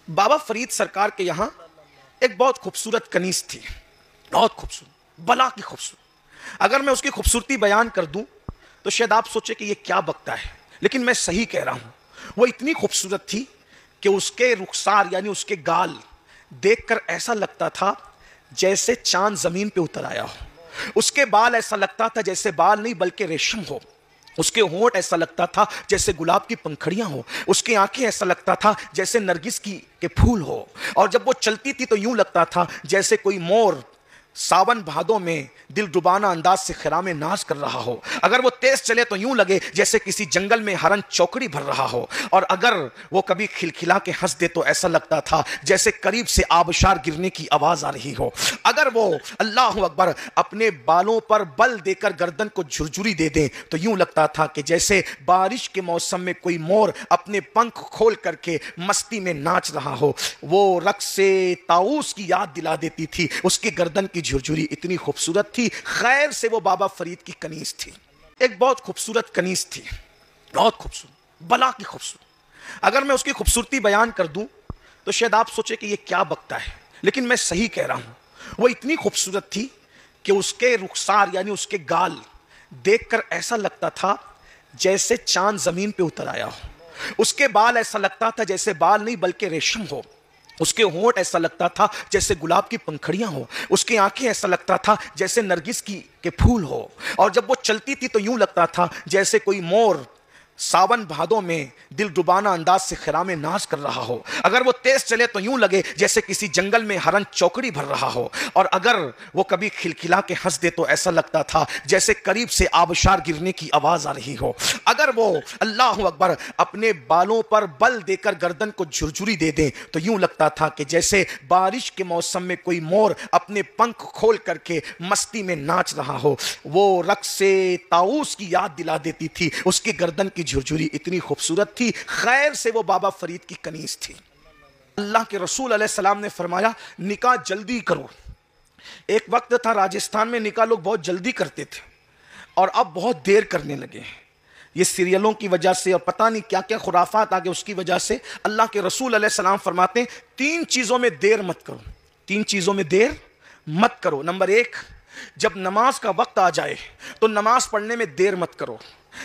بابا فرید سرکار کے یہاں ایک بہت خوبصورت کنیز تھی، بہت خوبصورت، بلا کی خوبصورت۔ اگر میں اس کی خوبصورتی بیان کر دوں تو شاید آپ سوچے کہ یہ کیا بکتا ہے، لیکن میں صحیح کہہ رہا ہوں۔ وہ اتنی خوبصورت تھی کہ اس کے رخسار یعنی اس کے گال دیکھ کر ایسا لگتا تھا جیسے چاند زمین پہ اتر آیا ہو۔ اس کے بال ایسا لگتا تھا جیسے بال نہیں بلکہ ریشم ہو۔ اس کے ہونٹ ایسا لگتا تھا جیسے گلاب کی پنکھڑیاں ہو۔ اس کی آنکھیں ایسا لگتا تھا جیسے نرگس کے پھول ہو۔ اور جب وہ چلتی تھی تو یوں لگتا تھا جیسے کوئی مور ساون بھادوں میں دل ڈبانا انداز سے خرام ناز کر رہا ہو۔ اگر وہ تیز چلے تو یوں لگے جیسے کسی جنگل میں ہرن چوکڑی بھر رہا ہو، اور اگر وہ کبھی کھلکھلا کے ہنس دے تو ایسا لگتا تھا جیسے قریب سے آبشار گرنے کی آواز آ رہی ہو۔ اگر وہ اللہ اکبر اپنے بالوں پر بل دے کر گردن کو جھرجھری دے دیں تو یوں لگتا تھا کہ جیسے بارش کے موسم میں کوئی مور اپنے پنکھ کھول کر کے مستی میں ناچ رہا ہو۔ وہ رقص طاؤس کی یاد دلا دیتی تھی۔ اس کی گردن کی جھرجھری اتنی خوبصورت تھی، خیر سے وہ بابا فرید کی کنیز تھی، ایک بہت خوبصورت کنیز تھی، بہت خوبصورت، بلا کی خوبصورت۔ اگر میں اس کی خوبصورتی بیان کر دوں تو شاید آپ سوچے کہ یہ کیا بکتا ہے، لیکن میں صحیح کہہ رہا ہوں۔ وہ اتنی خوبصورت تھی کہ اس کے رخسار یعنی اس کے گال دیکھ کر ایسا لگتا تھا جیسے چاند زمین پہ اتر آیا ہو۔ اس کے بال ایسا لگتا تھا جیسے بال نہیں بلکہ ریشم ہو۔ اس کے ہونٹ ایسا لگتا تھا جیسے گلاب کی پنکھڑیاں ہو۔ اس کی آنکھیں ایسا لگتا تھا جیسے نرگس کے پھول ہو۔ اور جب وہ چلتی تھی تو یوں لگتا تھا جیسے کوئی مور ساون بھادوں میں دل ڈبانا انداز سے خرام ناز کر رہا ہو۔ اگر وہ تیز چلے تو یوں لگے جیسے کسی جنگل میں ہرن چوکڑی بھر رہا ہو، اور اگر وہ کبھی کھلکھلا کے ہنس دے تو ایسا لگتا تھا جیسے قریب سے آبشار گرنے کی آواز آ رہی ہو۔ اگر وہ اللہ اکبر اپنے بالوں پر بل دے کر گردن کو جھرجھری دے دیں تو یوں لگتا تھا کہ جیسے بارش کے موسم میں کوئی مور اپنے پنکھ کھول کر کے مستی میں ناچ رہا ہو۔ وہ رقص طاؤس کی یاد دلا دیتی تھی۔ اس کی گردن کی جھرجھری اتنی خوبصورت تھی، خیر سے وہ بابا فرید کی کنیز تھی۔ اللہ کے رسول علیہ السلام نے فرمایا نکاح جلدی کرو۔ ایک وقت تھا راجستھان میں نکاح لوگ بہت جلدی کرتے تھے، اور اب بہت دیر کرنے لگے ہیں۔ یہ سیریلوں کی وجہ سے اور پتہ نہیں کیا کیا خرافات آگے، اس کی وجہ سے اللہ کے رسول علیہ السلام فرماتے ہیں 3 چیزوں میں دیر مت کرو، 3 چیزوں میں دیر مت کرو۔ نمبر 1، جب نماز کا وقت آ جائے تو نماز پڑھنے میں دیر مت کرو۔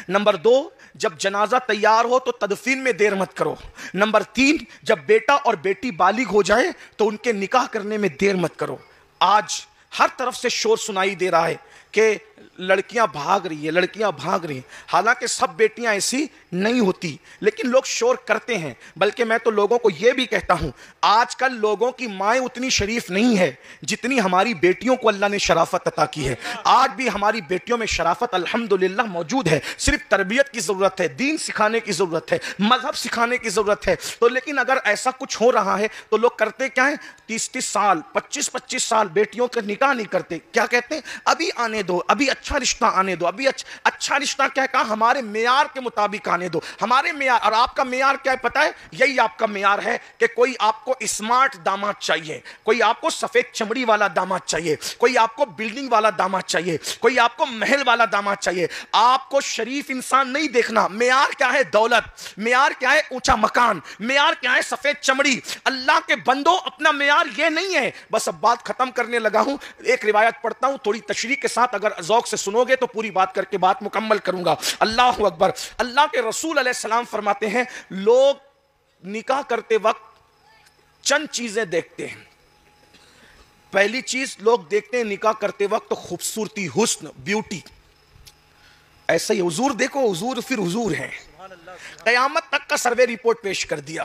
نمبر 2، جب جنازہ تیار ہو تو تدفین میں دیر مت کرو۔ نمبر 3، جب بیٹا اور بیٹی بالغ ہو جائے تو ان کے نکاح کرنے میں دیر مت کرو۔ آج ہر طرف سے شور سنائی دے رہا ہے کہ لڑکیاں بھاگ رہی ہیں، لڑکیاں بھاگ رہی ہیں۔ حالانکہ سب بیٹیاں ایسی نہیں ہوتی، لیکن لوگ شور کرتے ہیں۔ بلکہ میں تو لوگوں کو یہ بھی کہتا ہوں، آج کل لوگوں کی مائیں اتنی شریف نہیں ہے جتنی ہماری بیٹیوں کو اللہ نے شرافت عطا کی ہے۔ آج بھی ہماری بیٹیوں میں شرافت الحمدللہ موجود ہے، صرف تربیت کی ضرورت ہے، دین سکھانے کی ضرورت ہے، مذہب سکھانے کی ضرورت ہے۔ تو لیکن اگر ایسا کچھ ہو رہا ہے تو لوگ کرتے کیا ہیں، 30 سال 25 سال بیٹیوں کا نکاح نہیں کرتے۔ کیا کہتے ہیں، ابھی آنے دو، ابھی اچھا رشتہ آنے دو، ابھی اچھا رشتہ کیا کہا، ہمارے معیار کے مطابق آنے دو، ہمارے معیار۔ اور آپ کا معیار کیا ہے پتہ ہے، یہی آپ کا معیار ہے کہ کوئی آپ کو اسمارٹ داماد چاہیے، کوئی آپ کو سفید چمڑی والا داماد چاہیے، کوئی آپ کو بلڈنگ والا داماد چاہیے، کوئی آپ کو محل والا داماد چاہیے۔ آپ کو شریف انسان نہیں دیکھنا، معیار کیا ہے، دولت، معیار کیا ہے، اونچا مکان، معیار کیا ہے، سفید چمڑی۔ اللہ کے بندو اپنا معیار یہ نہیں ہے۔ بس اب بات ختم کرنے لگا ہوں، ایک روایت پڑھتا ہوں تھوڑی تشریح کے ساتھ، اگر ذوق سے سنو گے تو پوری بات کر کے بات مکمل کروں گا۔ اللہ اکبر۔ اللہ کے رسول علیہ السلام فرماتے ہیں لوگ نکاح کرتے وقت چند چیزیں دیکھتے ہیں۔ پہلی چیز لوگ دیکھتے ہیں نکاح کرتے وقت خوبصورتی، حسن، بیوٹی۔ ایسا ہی حضور دیکھو، حضور پھر حضور ہیں۔ قیامت تک کا سروے رپورٹ پیش کر دیا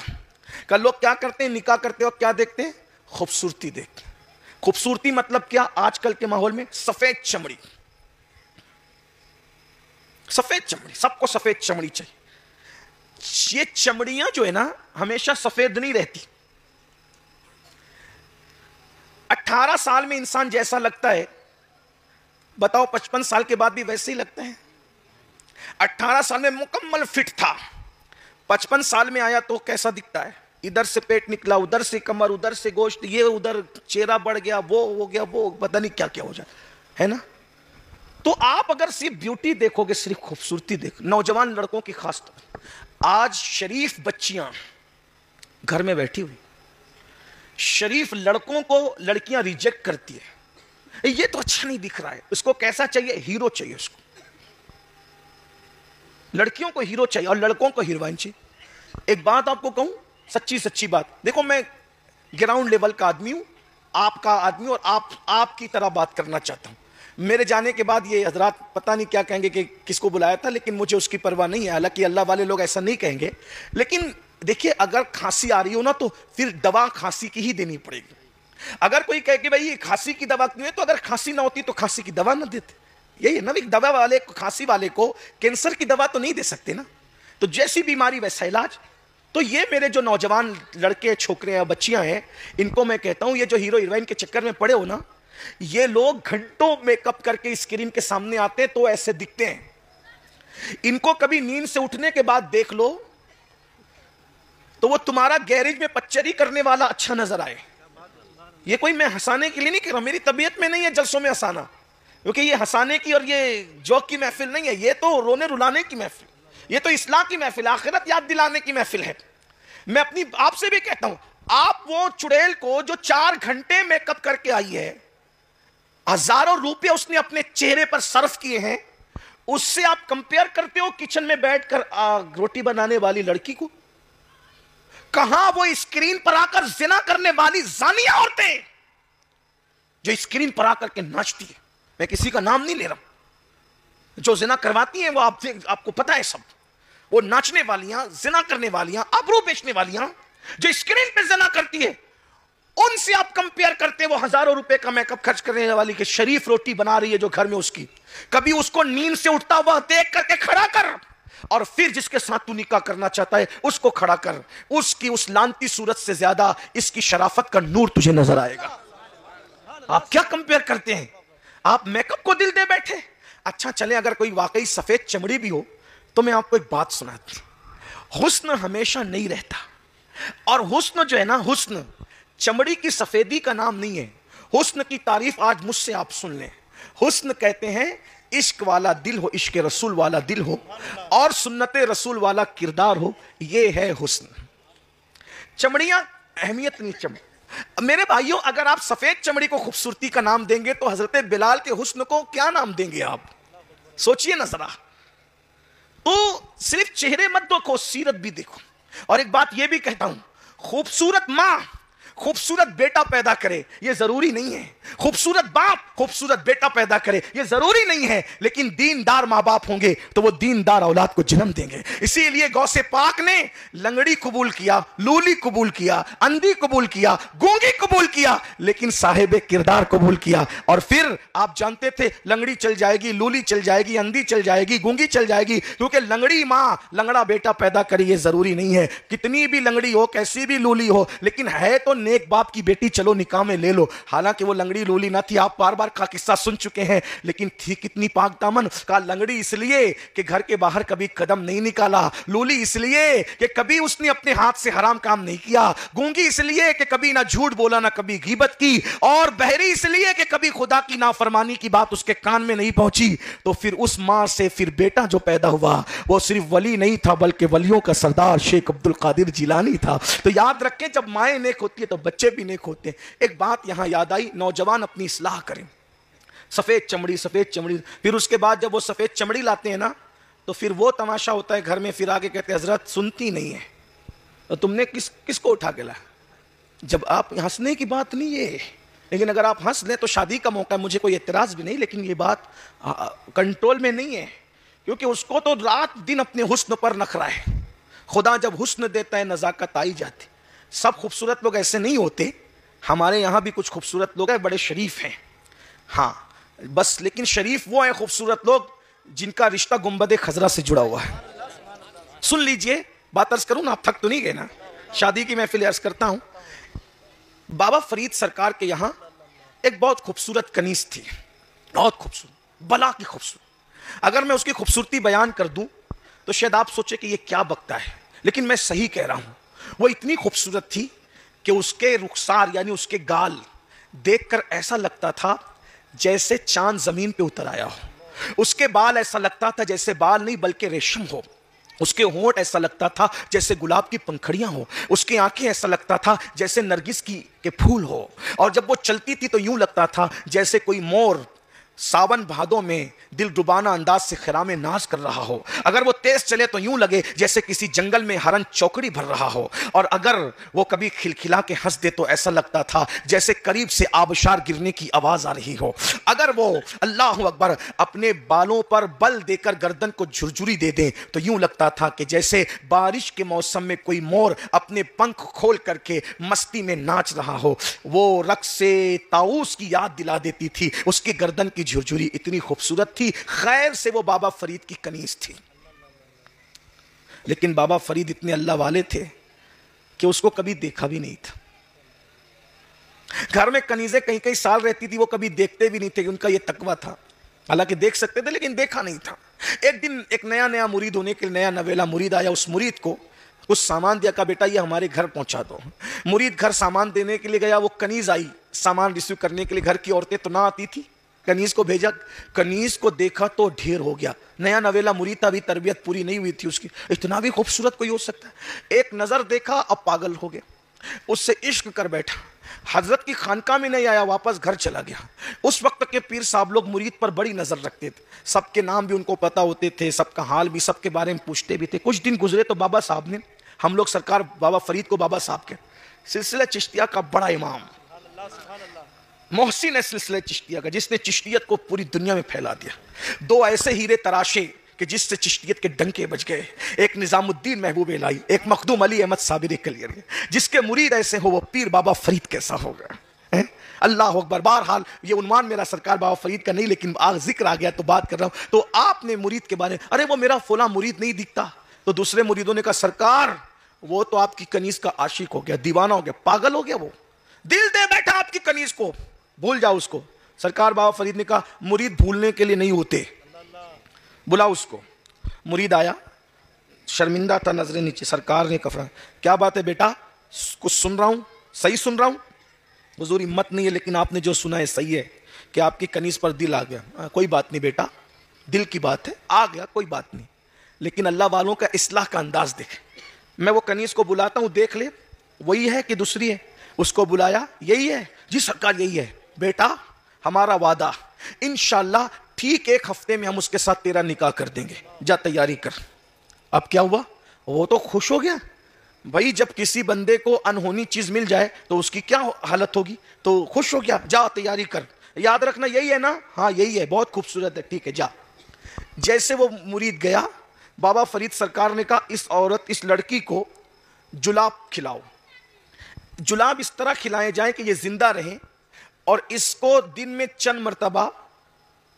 کہ لوگ کیا کرتے ہیں نکاح کرتے وقت، کیا دیکھتے ہیں، خوبصورتی دیکھتے ہیں۔ خوبصورتی مطلب کیا، آج کل کے ماحول میں سفید چمڑی، سفید چمڑی، سب کو سفید چمڑی چاہیے۔ یہ چمڑیاں جو ہے نا ہمیشہ سفید نہیں رہتی۔ 18 سال میں انسان جیسا لگتا ہے، بتاؤ 55 سال کے بعد بھی ویسے ہی لگتا ہے؟ 18 سال میں مکمل فٹ تھا، 55 سال میں آیا تو کیسا دکھتا ہے، ادھر سے پیٹ نکلا، ادھر سے کمر، ادھر سے گوشت، یہ ادھر چہرہ بڑھ گیا، وہ ہو گیا، وہ پتہ نہیں کیا کیا ہو جائے، ہے نا؟ تو آپ اگر صرف بیوٹی دیکھو گے، صرف خوبصورتی دیکھو، نوجوان لڑکوں کی خاص طور، آج شریف بچیاں گھر میں بیٹھی ہوئی شریف لڑکوں کو لڑکیاں ریجیکٹ کرتی ہے، یہ تو اچھا نہیں دکھ رہا ہے، اس کو کیسا چاہیے؟ ہیرو چاہیے اس کو، لڑکیوں کو ہیرو چاہیے اور لڑکوں کو ہیروئن چاہیے۔ ایک بات آپ کو کہوں، سچی بات، دیکھو میں گراؤنڈ لیول کا آدمی ہوں، آپ کا آدمی، اور آپ کی طرح بات کرنا چاہتا ہوں۔ میرے جانے کے بعد یہ حضرات پتہ نہیں کیا کہیں گے کہ کس کو بلایا تھا، لیکن مجھے اس کی پرواہ نہیں ہے، حالانکہ اللہ والے لوگ ایسا نہیں کہیں گے، لیکن دیکھیے اگر کھانسی آ رہی ہو نا تو پھر دوا کھانسی کی ہی دینی پڑے گی۔ اگر کوئی کہے کہ بھائی کھانسی کی دوا کیوں ہے، تو اگر کھانسی نہ ہوتی تو کھانسی کی دوا نہ دیتے، یہی ہے نا، دوا والے کھانسی والے کو کینسر کی دوا تو نہیں دے سکتے نا، تو جیسی بیماری ویسا علاج۔ تو یہ میرے جو نوجوان لڑکے چھوکرے ہیں بچیاں ہیں، ان کو میں کہتا ہوں یہ جو ہیرو ہیروئن کے چکر میں پڑے ہو نا، یہ لوگ گھنٹوں میک اپ کر کے اسکرین کے سامنے آتے ہیں تو ایسے دکھتے ہیں، ان کو کبھی نیند سے اٹھنے کے بعد دیکھ لو تو وہ تمہارا گیرج میں پچری کرنے والا اچھا نظر آئے۔ یہ کوئی میں ہنسانے کے لیے نہیں کہہ رہا، میری طبیعت میں نہیں ہے جلسوں میں ہنسانا، کیونکہ یہ ہنسانے کی اور یہ جوک کی محفل نہیں ہے، یہ تو رونے رلانے کی محفل، یہ تو اصلاح کی محفل، آخرت یاد دلانے کی محفل ہے۔ میں اپنی آپ سے بھی کہتا ہوں، آپ وہ چڑیل کو جو 4 گھنٹے میک اپ کر کے آئی ہے، ہزاروں روپے اس نے اپنے چہرے پر صرف کیے ہیں، اس سے آپ کمپیئر کرتے ہو کچن میں بیٹھ کر روٹی بنانے والی لڑکی کو؟ کہاں وہ اسکرین پر آ کر زنا کرنے والی زانیہ عورتیں جو اسکرین پر آ کر کے ناچتی ہے، میں کسی کا نام نہیں لے رہا، جو زنا کرواتی ہیں وہ آپ کو پتا ہے سب، وہ ناچنے والیاں، زنا کرنے والیاں، آبرو بیچنے والیاں جو اسکرین پہ زنا کرتی ہے، ان سے آپ کمپیئر کرتے وہ ہزاروں روپے کا میک اپ خرچ کرنے والی کہ شریف روٹی بنا رہی ہے جو گھر میں اس کی، کبھی اس کو نیند سے اٹھتا ہوا دیکھ کر کے کھڑا کر، اور پھر جس کے ساتھ تو نکاح کرنا چاہتا ہے اس کو کھڑا کر، اس کی اس لانتی صورت سے زیادہ اس کی شرافت کا نور تجھے نظر آئے گا۔ آپ کیا کمپیئر کرتے ہیں؟ آپ میک اپ کو دل دے بیٹھے۔ اچھا چلیں اگر کوئی واقعی سفید چمڑی بھی ہو تو میں آپ کو ایک بات سناتی ہوں، حسن ہمیشہ نہیں رہتا، اور حسن جو ہے نا، حسن چمڑی کی سفیدی کا نام نہیں ہے، حسن کی تعریف آج مجھ سے آپ سن لیں۔ حسن کہتے ہیں عشق والا دل ہو، عشق رسول والا دل ہو، اور سنت رسول والا کردار ہو، یہ ہے حسن۔ چمڑیاں اہمیت نہیں، چمڑی میرے بھائیوں، اگر آپ سفید چمڑی کو خوبصورتی کا نام دیں گے تو حضرت بلال کے حسن کو کیا نام دیں گے آپ؟ سوچئے نہ ذرا۔ تو صرف چہرے مت دیکھو، سیرت بھی دیکھو۔ اور ایک بات یہ بھی کہتا ہوں، خوبصورت ماں خوبصورت بیٹا پیدا کرے یہ ضروری نہیں ہے، خوبصورت باپ خوبصورت بیٹا پیدا کرے یہ ضروری نہیں ہے، لیکن دیندار ماں باپ ہوں گے تو وہ دیندار اولاد کو جنم دیں گے۔ اسی لیے غوث پاک نے لنگڑی قبول کیا، لولی قبول کیا، اندھی قبول کیا، گونگی قبول کیا، لیکن صاحب کردار قبول کیا۔ اور پھر آپ جانتے تھے لنگڑی چل جائے گی، لولی چل جائے گی، اندھی چل جائے گی، گونگی چل جائے گی، کیونکہ لنگڑی ماں لنگڑا بیٹا پیدا کرے یہ ضروری نہیں ہے۔ کتنی بھی لنگڑی ہو، کیسی بھی لولی ہو، لیکن ہے تو نیک باپ کی بیٹی، چلو نکاح میں لے لو۔ حالانکہ وہ لنگڑی لولی نہ تھی، آپ بار بار کا قصہ سن چکے ہیں، لیکن تھی کتنی پاک دامن۔ کا لنگڑی اس لیے کہ گھر کے باہر کبھی قدم نہیں نکالا، لولی اس لیے کہ کبھی اس نے اپنے ہاتھ سے حرام کام نہیں کیا، گونگی اس لیے کہ کبھی نہ جھوٹ بولا نہ کبھی غیبت کی، اور بہری اس لیے کہ کبھی خدا کی نافرمانی کی بات اس کے کان میں نہیں پہنچی۔ تو پھر اس ماں سے پھر بیٹا جو پیدا ہوا وہ صرف ولی نہیں تھا بلکہ ولیوں کا سردار شیخ عبد القادر جیلانی تھا۔ تو یاد رکھیں جب مائیں نیک ہوتی ہے تو بچے بھی نیک ہوتے ہیں۔ ایک بات یہاں یاد آئی، نوجوان اپنی اصلاح کریں۔ سفید چمڑی، سفید چمڑی، پھر اس کے بعد جب وہ سفید چمڑی لاتے ہیں نا تو پھر وہ تماشا ہوتا ہے گھر میں، پھر آگے کہتے ہیں حضرت سنتی نہیں ہے تو تم نے کس کو اٹھا کے لایا؟ جب آپ ہنسنے کی بات نہیں ہے، لیکن اگر آپ ہنس لیں تو شادی کا موقع ہے، مجھے کوئی اعتراض بھی نہیں، لیکن یہ بات کنٹرول میں نہیں ہے، کیونکہ اس کو تو رات دن اپنے حسن پر نخرا ہے۔ خدا جب حسن دیتا ہے نزاکت آئی جاتی۔ سب خوبصورت لوگ ایسے نہیں ہوتے، ہمارے یہاں بھی کچھ خوبصورت لوگ ہیں، بڑے شریف ہیں، ہاں بس، لیکن شریف وہ ہیں خوبصورت لوگ جن کا رشتہ گنبد خضرا سے جڑا ہوا ہے۔ سن لیجئے بات عرض کروں نا، آپ تھک تو نہیں گئے نا؟ شادی کی محفل عرض کرتا ہوں۔ بابا فرید سرکار کے یہاں ایک بہت خوبصورت کنیز تھی، بہت خوبصورت، بلا کی خوبصورت۔ اگر میں اس کی خوبصورتی بیان کر دوں تو شاید آپ سوچے کہ یہ کیا بکتا ہے، لیکن میں صحیح کہہ رہا ہوں۔ وہ اتنی خوبصورت تھی کہ اس کے رخسار یعنی اس کے گال دیکھ کر ایسا لگتا تھا جیسے چاند زمین پہ اتر آیا ہو، اس کے بال ایسا لگتا تھا جیسے بال نہیں بلکہ ریشم ہو، اس کے ہونٹ ایسا لگتا تھا جیسے گلاب کی پنکھڑیاں ہو، اس کی آنکھیں ایسا لگتا تھا جیسے نرگس کے پھول ہو، اور جب وہ چلتی تھی تو یوں لگتا تھا جیسے کوئی مور ساون بھادوں میں دل ڈبانا انداز سے خرام ناز کر رہا ہو۔ اگر وہ تیز چلے تو یوں لگے جیسے کسی جنگل میں ہرن چوکڑی بھر رہا ہو، اور اگر وہ کبھی کھلکھلا کے ہنس دے تو ایسا لگتا تھا جیسے قریب سے آبشار گرنے کی آواز آ رہی ہو۔ اگر وہ اللہ اکبر اپنے بالوں پر بل دے کر گردن کو جھرجھری دے دیں تو یوں لگتا تھا کہ جیسے بارش کے موسم میں کوئی مور اپنے پنکھ کھول کر کے مستی میں ناچ رہا ہو۔ وہ رقص طاؤس کی یاد دلا دیتی تھی، اس کی گردن کی جھرجھری اتنی خوبصورت تھی، خیر سے وہ بابا فرید کی کنیز تھی۔ لیکن بابا فرید اتنے اللہ والے تھے کہ اس کو کبھی دیکھا بھی نہیں تھا۔ گھر میں کنیزیں کئی کئی سال رہتی تھی، وہ کبھی دیکھتے بھی نہیں تھے، ان کا یہ تقویٰ تھا، حالانکہ دیکھ سکتے تھے لیکن دیکھا نہیں تھا۔ ایک دن ایک نیا مرید ہونے کے نیا نویلا مرید آیا، اس مرید کو کچھ سامان دیا، کہا بیٹا یہ ہمارے گھر پہنچا دو۔ مرید گھر سامان دینے کے لیے گیا، وہ کنیز آئی سامان ریسیو کرنے کے لیے، گھر کی عورتیں تو نہ آتی تھی، کنیز کو بھیجا، کنیز کو دیکھا تو ڈھیر ہو گیا۔ نیا نویلا مرید تھا، ابھی تربیت پوری نہیں ہوئی تھی اس کی، اتنا بھی خوبصورت کوئی ہو سکتا ہے؟ ایک نظر دیکھا اب پاگل ہو گیا، اس سے عشق کر بیٹھا، حضرت کی خانقاہ میں نہیں آیا، واپس گھر چلا گیا۔ اس وقت کے پیر صاحب لوگ مرید پر بڑی نظر رکھتے تھے، سب کے نام بھی ان کو پتا ہوتے تھے، سب کا حال بھی، سب کے بارے میں پوچھتے بھی تھے۔ کچھ دن گزرے تو بابا صاحب نے، ہم لوگ سرکار بابا فرید کو بابا صاحب کے، سلسلہ چشتیہ کا بڑا امام محسن ہے سلسلہ چشتیہ کا، جس نے چشتیت کو پوری دنیا میں پھیلا دیا۔ دو ایسے ہیرے تراشے کہ جس سے چشتیت کے ڈنکے بج گئے، ایک نظام الدین محبوب الہی، ایک مخدوم علی احمد صابری کلیری۔ جس کے مرید ایسے ہو وہ پیر بابا فرید کیسا ہوگا؟ اللہ اکبر۔ بہرحال یہ عنوان میرا سرکار بابا فرید کا نہیں، لیکن ذکر آ گیا تو بات کر رہا ہوں۔ تو آپ نے مرید کے بارے میں، ارے وہ میرا فلاں مرید نہیں دکھتا، تو دوسرے مریدوں نے کہا سرکار وہ تو آپ کی کنیز کا عاشق ہو گیا، دیوانہ ہو گیا، پاگل ہو گیا، وہ دل دے بیٹھا آپ کی کنیز کو، بھول جاؤ اس کو۔ سرکار بابا فرید نے کہا مرید بھولنے کے لیے نہیں ہوتے، بلاؤ اس کو۔ مرید آیا، شرمندہ تھا، نظریں نیچے۔ سرکار نے کہا کیا بات ہے بیٹا، کچھ سن رہا ہوں، صحیح سن رہا ہوں؟ حضور ہمت نہیں ہے لیکن آپ نے جو سنا ہے صحیح ہے کہ آپ کی کنیز پر دل آ گیا۔ کوئی بات نہیں بیٹا، دل کی بات ہے، آ گیا کوئی بات نہیں، لیکن اللہ والوں کا اصلاح کا انداز دیکھ۔ میں وہ کنیز کو بلاتا ہوں، دیکھ لے وہی ہے کہ دوسری ہے۔ اس کو بلایا، یہی ہے؟ جی سرکار یہی ہے۔ بیٹا ہمارا وعدہ، انشاءاللہ ٹھیک ایک ہفتے میں ہم اس کے ساتھ تیرا نکاح کر دیں گے، جا تیاری کر۔ اب کیا ہوا؟ وہ تو خوش ہو گیا بھائی، جب کسی بندے کو انہونی چیز مل جائے تو اس کی کیا حالت ہوگی، تو خوش ہو گیا، جا تیاری کر، یاد رکھنا یہی ہے نا؟ ہاں یہی ہے، بہت خوبصورت ہے، ٹھیک ہے جا۔ جیسے وہ مرید گیا، بابا فرید سرکار نے کہا اس عورت، اس لڑکی کو جلاب کھلاؤ، جلاب اس طرح کھلائے جائیں کہ یہ زندہ رہیں، اور اس کو دن میں چند مرتبہ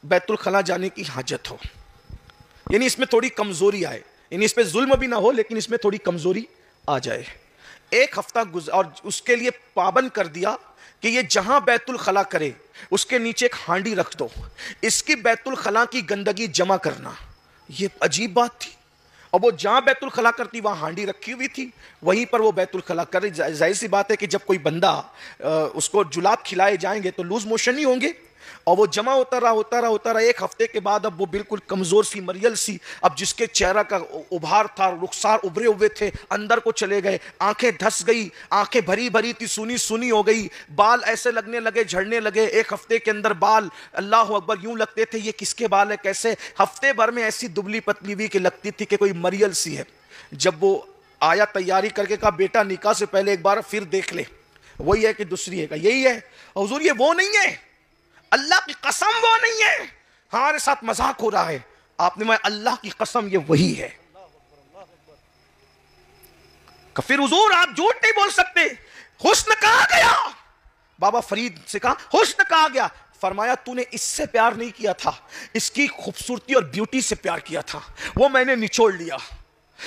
بیت الخلا جانے کی حاجت ہو، یعنی اس میں تھوڑی کمزوری آئے، یعنی اس پہ ظلم بھی نہ ہو لیکن اس میں تھوڑی کمزوری آ جائے۔ ایک ہفتہ اور اس کے لیے پابند کر دیا کہ یہ جہاں بیت الخلا کرے اس کے نیچے ایک ہانڈی رکھ دو، اس کی بیت الخلا کی گندگی جمع کرنا۔ یہ عجیب بات تھی، اور وہ جہاں بیت الخلا کرتی وہاں ہانڈی رکھی ہوئی تھی، وہیں پر وہ بیت الخلا کر رہی۔ ظاہر سی بات ہے کہ جب کوئی بندہ اس کو جلاب کھلائے جائیں گے تو لوز موشن ہی ہوں گے، اور وہ جمع ہوتا رہا۔ ایک ہفتے کے بعد اب وہ بالکل کمزور سی، مریل سی، اب جس کے چہرہ کا ابھار تھا، رخسار ابھرے ہوئے تھے، اندر کو چلے گئے، آنکھیں دھس گئی، آنکھیں بھری بھری تھی، سونی ہو گئی، بال ایسے لگنے لگے، جھڑنے لگے۔ ایک ہفتے کے اندر بال اللہ اکبر یوں لگتے تھے یہ کس کے بال ہے، کیسے؟ ہفتے بھر میں ایسی دبلی پتلی ہوئی کہ لگتی تھی کہ کوئی مریل سی ہے۔ جب وہ آیا تیاری کر کے کہا بیٹا نکاح سے پہلے ایک بار پھر دیکھ لے، وہی ہے کہ دوسری ہے؟ کہا یہی ہے۔ حضور یہ وہ نہیں ہے، اللہ کی قسم وہ نہیں ہے، ہمارے ساتھ مذاق ہو رہا ہے۔ آپ نے میں اللہ کی قسم یہ وہی ہے۔ کہ پھر حضور آپ جھوٹ نہیں بول سکتے، حسن کہاں گیا؟ بابا فرید سے کہا حسن کہاں گیا؟ فرمایا تو نے اس سے پیار نہیں کیا تھا، اس کی خوبصورتی اور بیوٹی سے پیار کیا تھا، وہ میں نے نچوڑ لیا،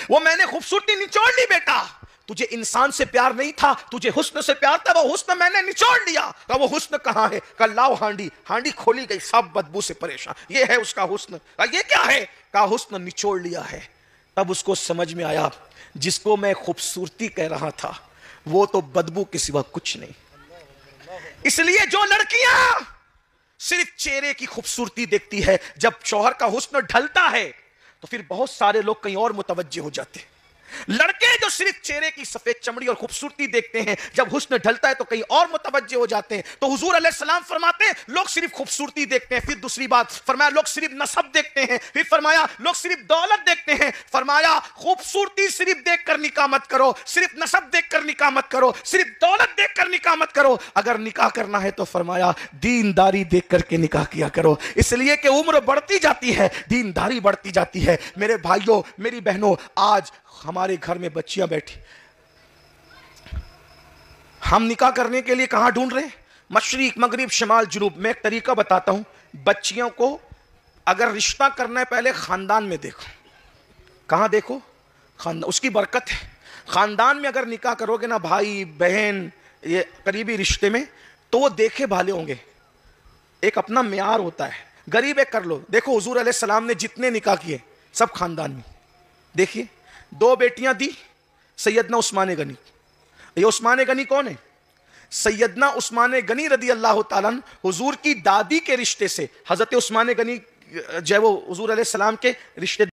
وہ میں نے خوبصورتی نچوڑ لی بیٹا۔ تجھے انسان سے پیار نہیں تھا، تجھے حسن سے پیار تھا، وہ حسن میں نے نچوڑ لیا۔ کہا وہ حسن کہاں ہے؟ کہا لاؤ ہانڈی۔ ہانڈی کھولی گئی، سب بدبو سے پریشان، یہ ہے اس کا حسن۔ کہا یہ کیا ہے؟ کہا حسن نچوڑ لیا ہے۔ تب اس کو سمجھ میں آیا جس کو میں خوبصورتی کہہ رہا تھا وہ تو بدبو کے سوا کچھ نہیں۔ اس لیے جو لڑکیاں صرف چہرے کی خوبصورتی دیکھتی ہے، جب شوہر کا حسن ڈھلتا ہے تو پھر بہت سارے لوگ کہیں اور متوجہ ہو جاتے ہیں. لڑکے جو صرف چہرے کی سفید چمڑی اور خوبصورتی دیکھتے ہیں، جب حسن ڈھلتا ہے تو کہیں اور متوجہ ہو جاتے ہیں. تو حضور علیہ السلام فرماتے ہیں لوگ صرف خوبصورتی دیکھتے ہیں. پھر دوسری بات فرمایا لوگ صرف نسب دیکھتے ہیں. پھر فرمایا لوگ صرف دولت دیکھتے ہیں. فرمایا خوبصورتی صرف دیکھ کر نکاح مت کرو، صرف نسب دیکھ کر نکاح مت کرو، صرف دولت دیکھ کر نکاح مت کرو. اگر نکاح کرنا ہے تو فرمایا دینداری دیکھ کر کے نکاح کیا کرو، اس لیے کہ عمر بڑھتی جاتی ہے، دینداری بڑھتی جاتی ہے. میرے بھائیوں، میری بہنوں، آج ہمارے گھر میں بچیاں بیٹھی، ہم نکاح کرنے کے لیے کہاں ڈھونڈ رہے ہیں؟ مشرق، مغرب، شمال، جنوب. میں ایک طریقہ بتاتا ہوں. بچیوں کو اگر رشتہ کرنا ہے پہلے خاندان میں دیکھو. کہاں دیکھو؟ خاندان. اس کی برکت ہے. خاندان میں اگر نکاح کرو گے نا بھائی بہن یہ قریبی رشتے میں، تو وہ دیکھے بھالے ہوں گے. ایک اپنا معیار ہوتا ہے. غریب ایک کر لو. دیکھو حضور علیہ السلام نے جتنے نکاح کیے سب خاندان میں. دیکھیے 2 بیٹیاں دی سیدنا عثمان غنی. یہ عثمان غنی کون ہے؟ سیدنا عثمان غنی رضی اللہ تعالیٰ عنہ حضور کی دادی کے رشتے سے. حضرت عثمان غنی جو ہے وہ حضور علیہ السلام کے رشتے